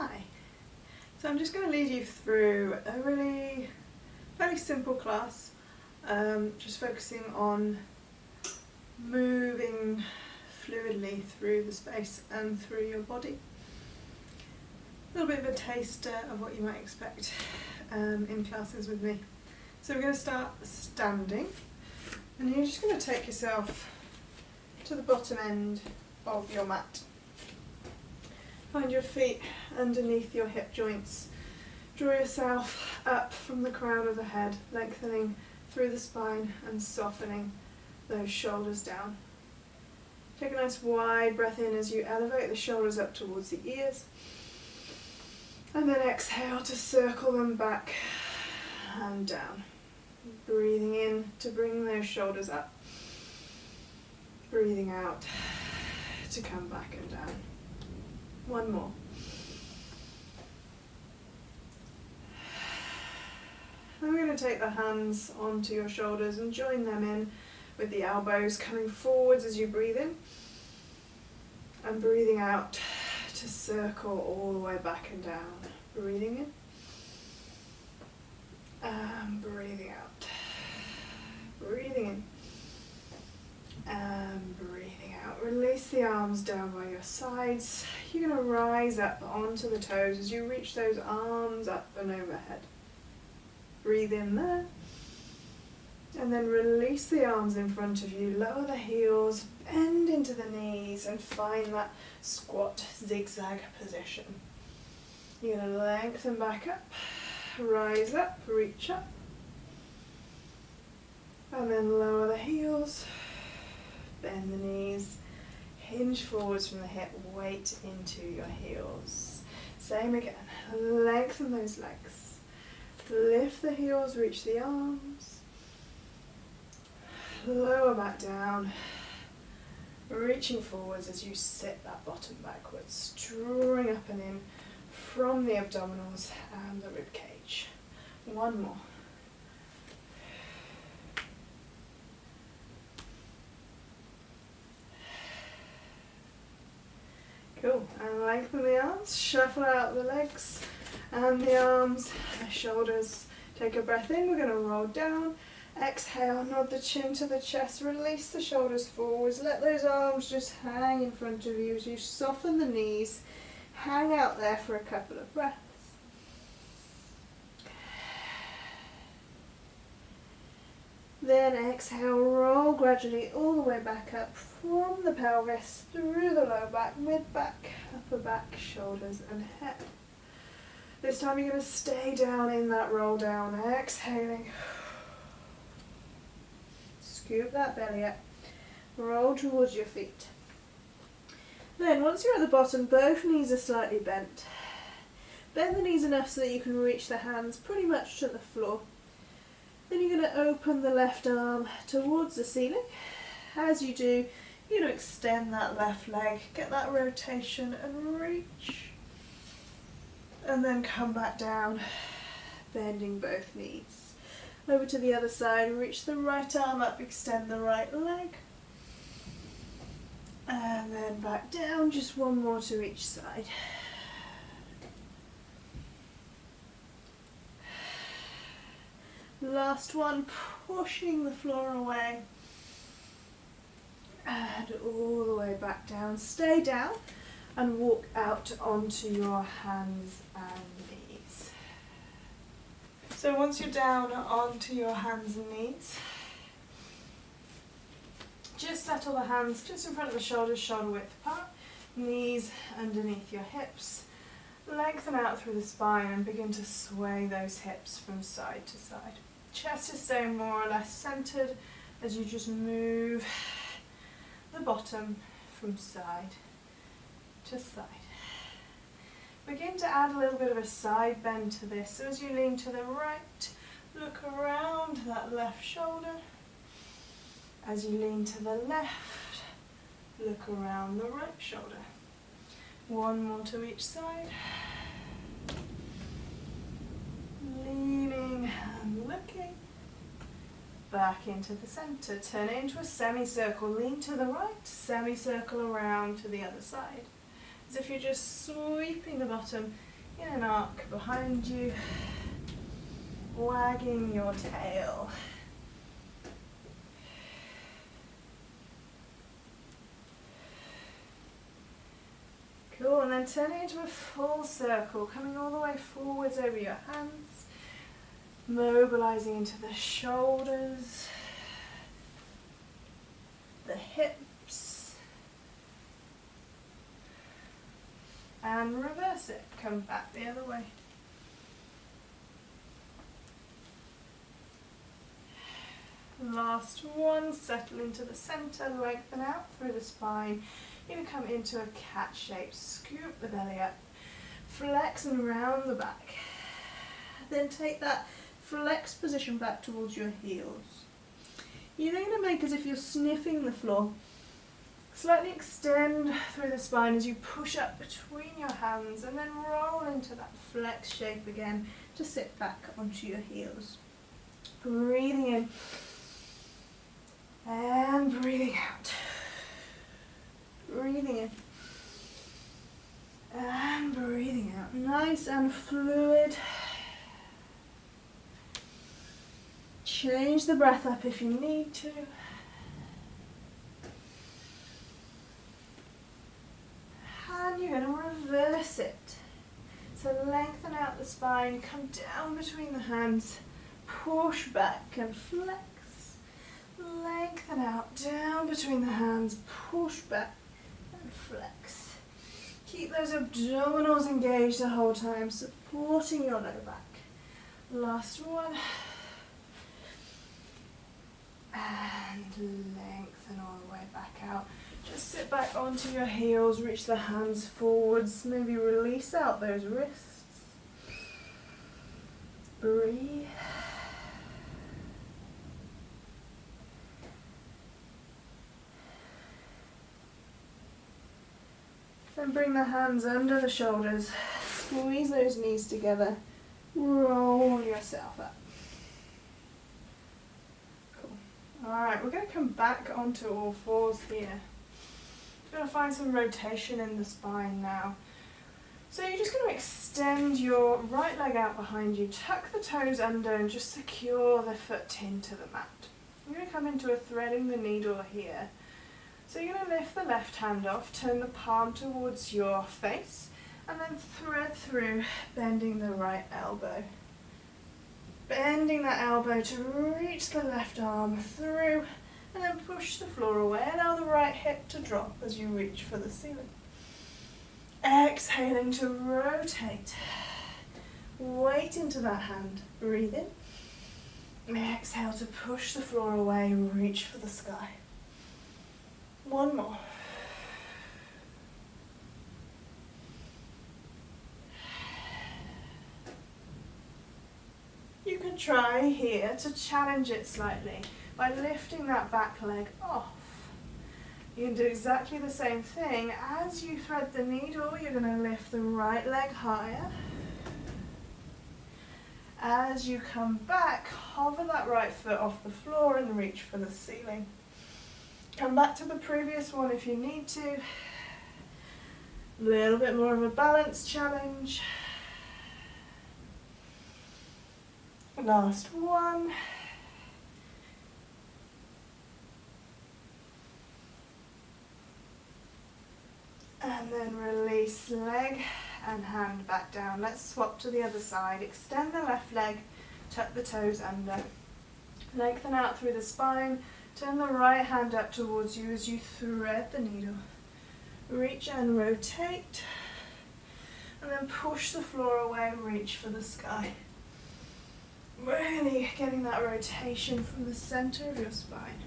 Hi. So I'm just going to lead you through a really fairly simple class, just focusing on moving fluidly through the space and through your body. A little bit of a taster of what you might expect in classes with me. So we're going to start standing, and you're just going to take yourself to the bottom end of your mat. Find your feet underneath your hip joints. Draw yourself up from the crown of the head, lengthening through the spine and softening those shoulders down. Take a nice wide breath in as you elevate the shoulders up towards the ears. And then exhale to circle them back and down. Breathing in to bring those shoulders up. Breathing out to come back and down. One more. And we're going to take the hands onto your shoulders and join them in with the elbows coming forwards as you breathe in. And breathing out to circle all the way back and down. Breathing in. And breathing out. Breathing in. And breathing out. Release the arms down by your sides. You're going to rise up onto the toes as you reach those arms up and overhead. Breathe in there. And then release the arms in front of you. Lower the heels, bend into the knees and find that squat zigzag position. You're going to lengthen back up, rise up, reach up. And then lower the heels, bend the knees, hinge forwards from the hip, weight into your heels. Same again, lengthen those legs. Lift the heels, reach the arms. Lower back down, reaching forwards as you sit that bottom backwards, drawing up and in from the abdominals and the rib cage. One more. Cool, and lengthen the arms, shuffle out the legs and the arms, the shoulders. Take a breath in, we're going to roll down. Exhale, nod the chin to the chest, release the shoulders forwards. Let those arms just hang in front of you as you soften the knees. Hang out there for a couple of breaths. Then exhale, roll gradually all the way back up from the pelvis, through the low back, mid back, upper back, shoulders and head. This time you're going to stay down in that roll down, exhaling. Scoop that belly up, roll towards your feet. Then once you're at the bottom, both knees are slightly bent. Bend the knees enough so that you can reach the hands pretty much to the floor. Then you're going to open the left arm towards the ceiling. As you do, you're going to extend that left leg, get that rotation and reach. And then come back down, bending both knees. Over to the other side, reach the right arm up, extend the right leg. And then back down, just one more to each side. Last one, pushing the floor away. And all the way back down. Stay down and walk out onto your hands and knees. So once you're down onto your hands and knees, just settle the hands just in front of the shoulders, shoulder width apart, knees underneath your hips. Lengthen out through the spine and begin to sway those hips from side to side. Chest is staying more or less centered as you just move the bottom from side to side. Begin to add a little bit of a side bend to this. So as you lean to the right, look around that left shoulder. As you lean to the left, look around the right shoulder. One more to each side. Leaning and looking. Back into the center. Turn it into a semicircle. Lean to the right, semicircle around to the other side. as if you're just sweeping the bottom in an arc behind you, wagging your tail. Cool, and then turning into a full circle, coming all the way forwards over your hands, mobilizing into the shoulders, the hips, and reverse it, come back the other way. Last one, settle into the center, lengthen out through the spine. You're going to come into a cat shape, scoop the belly up, flex and round the back. Then take that flexed position back towards your heels. You're then going to make as if you're sniffing the floor. Slightly extend through the spine as you push up between your hands and then roll into that flex shape again to sit back onto your heels. Breathing in and breathing out. Breathing in and breathing out. Nice and fluid. Change the breath up if you need to. And you're going to reverse it. So lengthen out the spine, come down between the hands, push back and flex. Lengthen out, down between the hands, push back and flex. Keep those abdominals engaged the whole time, supporting your low back. Last one. And lengthen all the way back out. Just sit back onto your heels, reach the hands forwards, maybe release out those wrists. Breathe. Then bring the hands under the shoulders, squeeze those knees together, roll yourself up. Cool. Alright, we're going to come back onto all fours here. We're going to find some rotation in the spine now. So you're just going to extend your right leg out behind you, tuck the toes under and just secure the foot into the mat. You're going to come into a threading the needle here. So you're going to lift the left hand off, turn the palm towards your face, and then thread through, bending the right elbow. Bending that elbow to reach the left arm through, and then push the floor away. Allow the right hip to drop as you reach for the ceiling. Exhaling to rotate. Weight into that hand. Breathe in. Exhale to push the floor away, reach for the sky. One more. You can try here to challenge it slightly by lifting that back leg off. You can do exactly the same thing. As you thread the needle, you're going to lift the right leg higher. As you come back, hover that right foot off the floor and reach for the ceiling. Come back to the previous one if you need to. A little bit more of a balance challenge. Last one. And then release leg and hand back down. Let's swap to the other side. Extend the left leg, tuck the toes under. Lengthen out through the spine. Turn the right hand up towards you as you thread the needle. Reach and rotate. And then push the floor away, reach for the sky. Really getting that rotation from the center of your spine.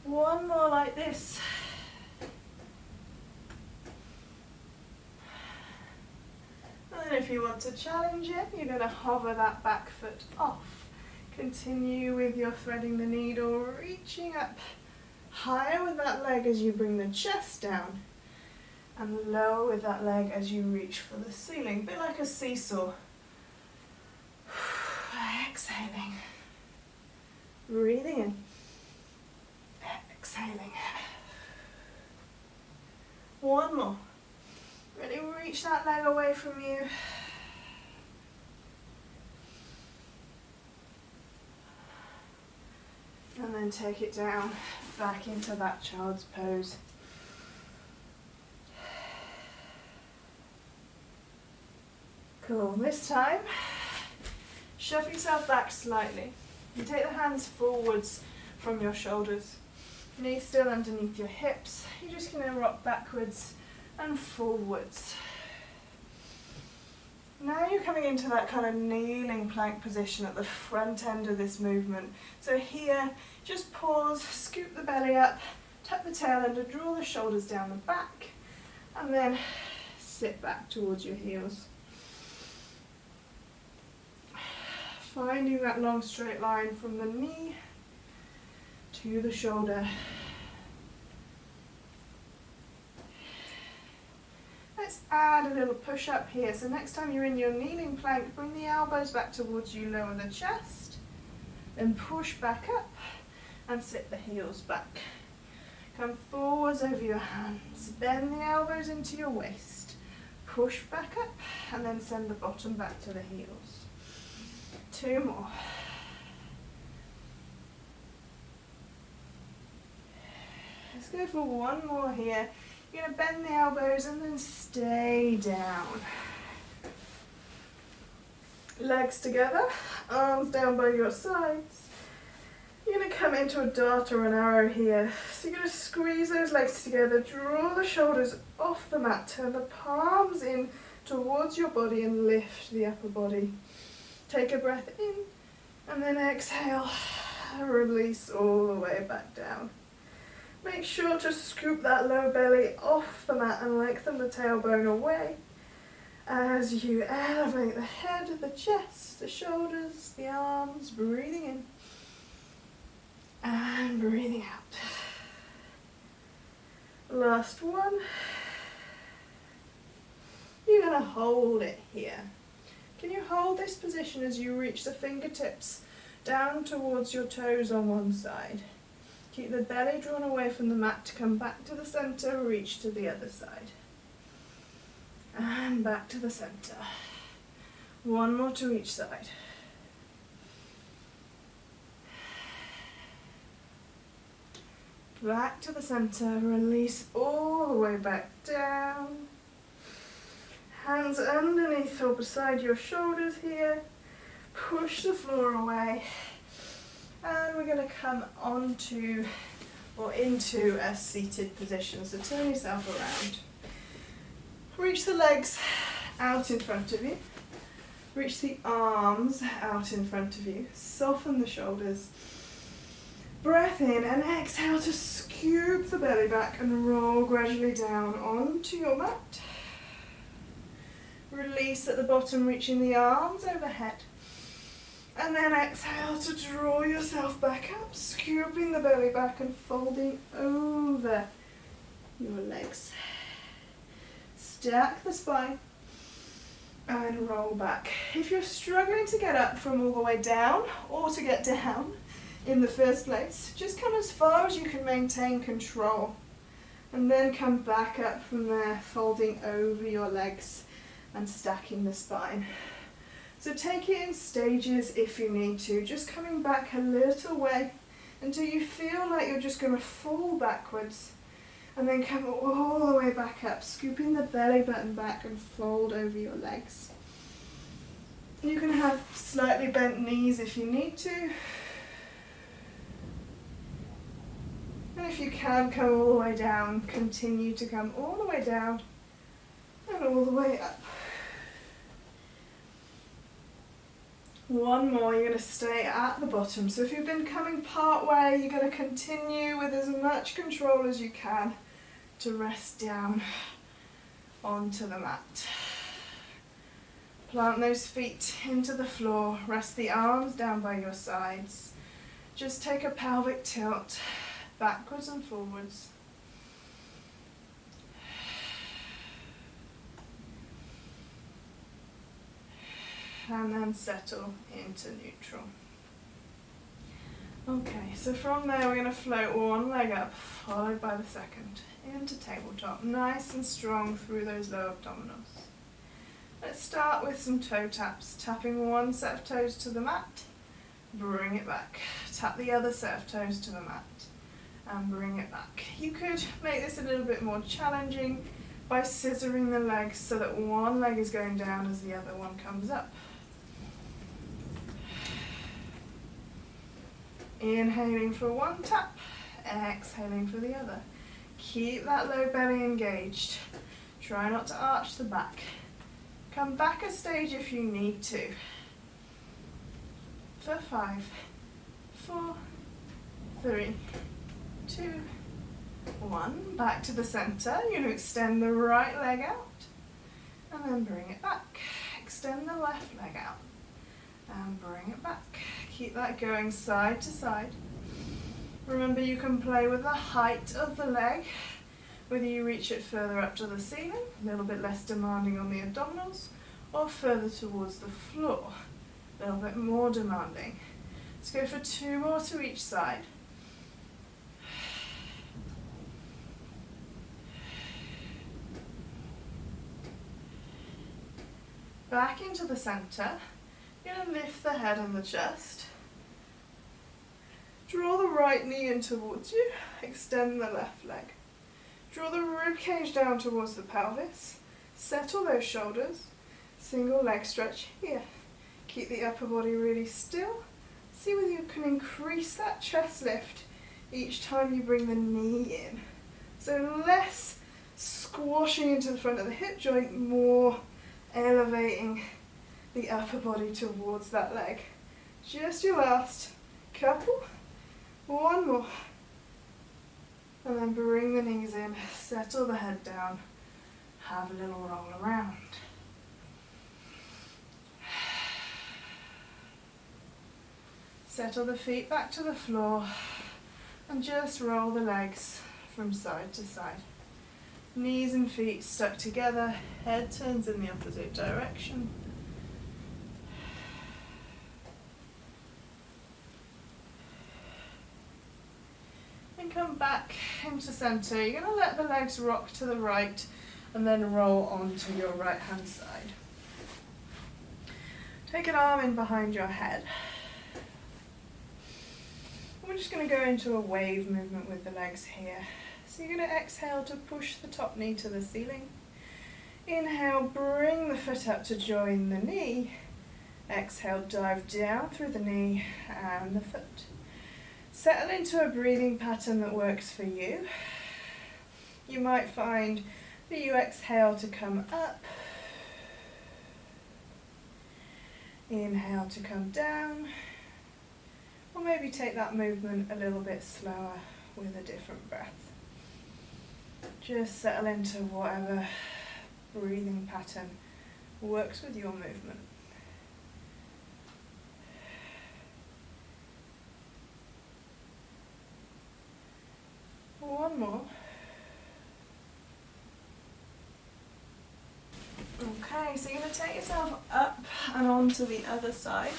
One more like this. And then if you want to challenge it, you're going to hover that back foot off. Continue with your threading the needle, reaching up higher with that leg as you bring the chest down, and lower with that leg as you reach for the ceiling. A bit like a seesaw. Exhaling. Breathing in. exhaling. One more. Really reach that leg away from you. And then take it down, back into that child's pose. Cool. This time, shove yourself back slightly. You take the hands forwards from your shoulders. Knees still underneath your hips. You're just going to rock backwards and forwards. Now you're coming into that kind of kneeling plank position at the front end of this movement. So here, just pause, scoop the belly up, tuck the tail under, draw the shoulders down the back, and then sit back towards your heels. Finding that long straight line from the knee to the shoulder. Let's add a little push up here. So next time you're in your kneeling plank, bring the elbows back towards you, lower the chest, then push back up and sit the heels back. Come forwards over your hands, bend the elbows into your waist, push back up and then send the bottom back to the heels. 2 more. Let's go for 1 more here. You're going to bend the elbows and then stay down. Legs together, arms down by your sides. You're going to come into a dart or an arrow here. So you're going to squeeze those legs together, draw the shoulders off the mat, turn the palms in towards your body and lift the upper body. Take a breath in and then exhale, release all the way back down. Make sure to scoop that low belly off the mat and lengthen the tailbone away as you elevate the head, the chest, the shoulders, the arms, breathing in and breathing out. Last one. You're going to hold it here. Can you hold this position as you reach the fingertips down towards your toes on one side? Keep the belly drawn away from the mat to come back to the center, reach to the other side. And back to the center. 1 more to each side. Back to the center, release all the way back down. Hands underneath or beside your shoulders here. Push the floor away. And we're going to come onto or into a seated position. So turn yourself around. Reach the legs out in front of you. Reach the arms out in front of you. Soften the shoulders. Breath in and exhale to scoop the belly back and roll gradually down onto your mat. Release at the bottom, reaching the arms overhead. And then exhale to draw yourself back up, scooping the belly back and folding over your legs. Stack the spine and roll back. If you're struggling to get up from all the way down or to get down in the first place, just come as far as you can maintain control and then come back up from there, folding over your legs and stacking the spine. So take it in stages if you need to, just coming back a little way until you feel like you're just going to fall backwards and then come all the way back up, scooping the belly button back and fold over your legs. You can have slightly bent knees if you need to. And if you can come all the way down, continue to come all the way down and all the way up. 1 more, you're going to stay at the bottom. So if you've been coming part way, you're going to continue with as much control as you can to rest down onto the mat. Plant those feet into the floor, rest the arms down by your sides. Just take a pelvic tilt backwards and forwards. And then settle into neutral. Okay, so from there we're going to float one leg up, followed by the second, into tabletop, nice and strong through those low abdominals. Let's start with some toe taps, tapping one set of toes to the mat, bring it back. Tap the other set of toes to the mat, and bring it back. You could make this a little bit more challenging by scissoring the legs so that one leg is going down as the other one comes up. Inhaling for one tap, exhaling for the other. Keep that low belly engaged. Try not to arch the back. Come back a stage if you need to. For 5, 4, 3, 2, 1. Back to the center. You're going to extend the right leg out and then bring it back. Extend the left leg out and bring it back. Keep that going side to side. Remember, you can play with the height of the leg, whether you reach it further up to the ceiling, a little bit less demanding on the abdominals, or further towards the floor, a little bit more demanding. Let's go for 2 more to each side. Back into the center. You're going to lift the head and the chest. Draw the right knee in towards you. Extend the left leg. Draw the rib cage down towards the pelvis. Settle those shoulders. Single leg stretch here. Keep the upper body really still. See whether you can increase that chest lift each time you bring the knee in. So less squashing into the front of the hip joint, more elevating the upper body towards that leg. Just your last couple. One more. And then bring the knees in, settle the head down, have a little roll around. Settle the feet back to the floor and just roll the legs from side to side. Knees and feet stuck together, head turns in the opposite direction. And come back into center. You're going to let the legs rock to the right and then roll onto your right hand side. Take an arm in behind your head. We're just going to go into a wave movement with the legs here. So you're going to exhale to push the top knee to the ceiling. Inhale, bring the foot up to join the knee. Exhale, dive down through the knee and the foot. Settle into a breathing pattern that works for you. You might find that you exhale to come up. Inhale to come down. Or maybe take that movement a little bit slower with a different breath. Just settle into whatever breathing pattern works with your movement. One more. Okay, so you're going to take yourself up and onto the other side.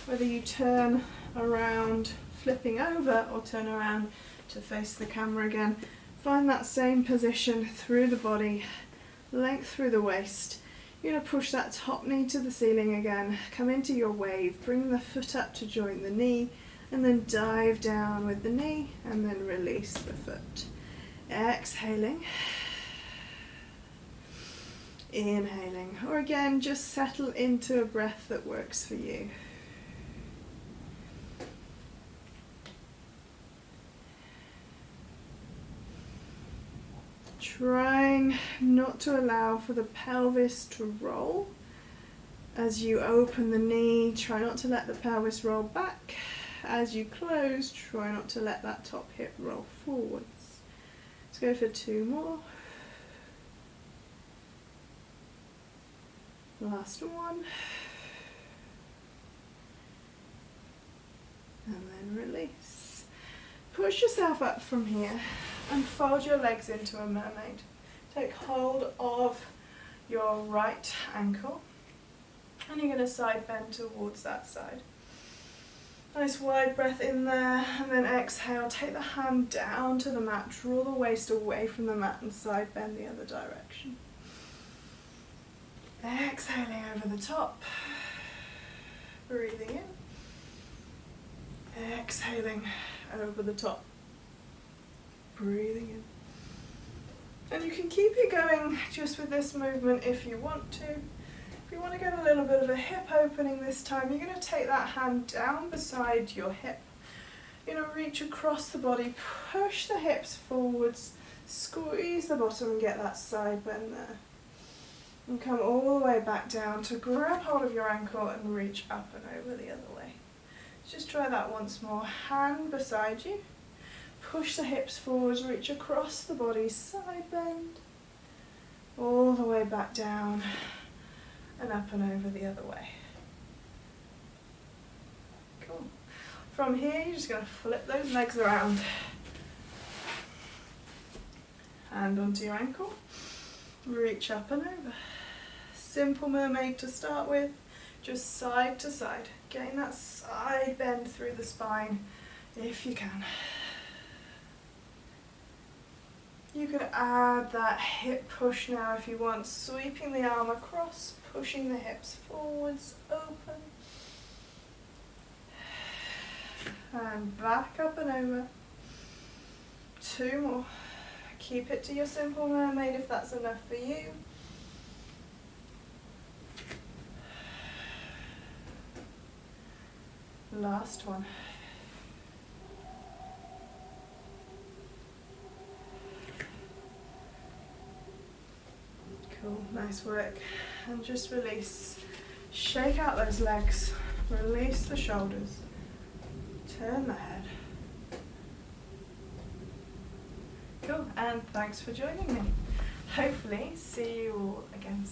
Whether you turn around flipping over or turn around to face the camera again, find that same position through the body, length through the waist. You're going to push that top knee to the ceiling again, come into your wave, bring the foot up to join the knee, and then dive down with the knee and then release the foot. Exhaling. Inhaling. Or again, just settle into a breath that works for you. Trying not to allow for the pelvis to roll. As you open the knee, try not to let the pelvis roll back. As you close, try not to let that top hip roll forwards. Let's go for 2 more. Last one. And then release. Push yourself up from here and fold your legs into a mermaid. Take hold of your right ankle and you're going to side bend towards that side. Nice wide breath in there, and then exhale, take the hand down to the mat, draw the waist away from the mat and side bend the other direction. Exhaling over the top, breathing in, exhaling over the top, breathing in. And you can keep it going just with this movement if you want to. If you want to get a little bit of a hip opening this time, you're going to take that hand down beside your hip. You're going to reach across the body, push the hips forwards, squeeze the bottom and get that side bend there. And come all the way back down to grab hold of your ankle and reach up and over the other way. Just try that once more. Hand beside you. Push the hips forwards, reach across the body, side bend, all the way back down and up and over the other way. Cool. From here, you're just going to flip those legs around. Hand onto your ankle, reach up and over. Simple mermaid to start with, just side to side. Getting that side bend through the spine if you can. You can add that hip push now if you want, sweeping the arm across, pushing the hips forwards, open. And back up and over. 2 more. Keep it to your simple mermaid if that's enough for you. Last one. Cool, nice work. And just release. Shake out those legs. Release the shoulders. Turn the head. Cool, and thanks for joining me. Hopefully see you all again